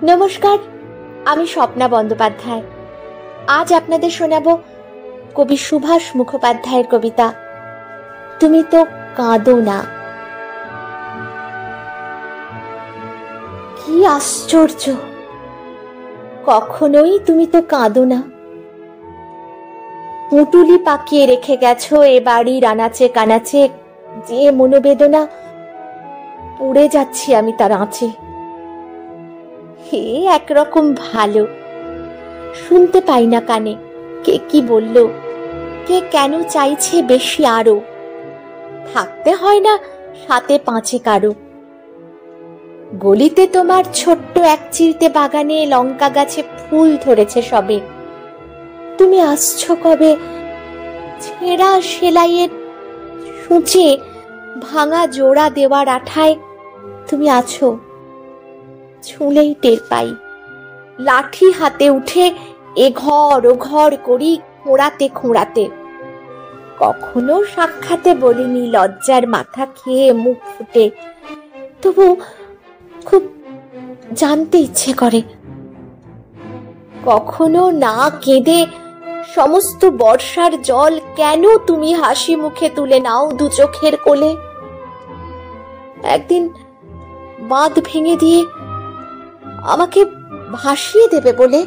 নমস্কার, আমি স্বপ্না বন্দ্যোপাধ্যায়। আজ আপনাদের শোনাবো কবি সুভাষ মুখোপাধ্যায়ের কবিতা তুমি তো কাঁদো না। কি আশ্চর্য, কখনোই তুমি তো কাঁদো না। পুঁটুলি পাকিয়ে রেখে গেছো এ বাড়ির আনাচে কানাচে, যে মনোবেদনা, পুড়ে যাচ্ছি আমি তার আঁচে। হে একরকম ভালো, শুনতে পাই না কানে কে কি বলল, কে কেন চাইছে বেশি আরো, থাকতে হয় না সাথে পাঁচে কারো। গলিতে তোমার ছোট্ট এক চিলতে বাগানে লঙ্কা গাছে ফুল ধরেছে সবে, তুমি আসছো কবে? ছেঁড়া সেলাইয়ের সূচে ভাঙা জোড়া দেওয়ার আঠায় তুমি আছো, ছুঁলেই টের পাই। লাঠি হাতে উঠে এ ঘর ও ঘর করি খোঁড়াতে খোঁড়াতে, কখনো সাক্ষাতে বলিনি লজ্জার মাথা খেয়ে মুখ ফুটে, তবু খুব জানতে ইচ্ছে করে। কখনো না কেঁদে সমস্ত বর্ষার জল কেন তুমি হাসি মুখে তুলে নাও দু চোখের কোলে? একদিন বাঁধ ভেঙে দিয়ে আমাকে ভাসিয়ে দেবে বলে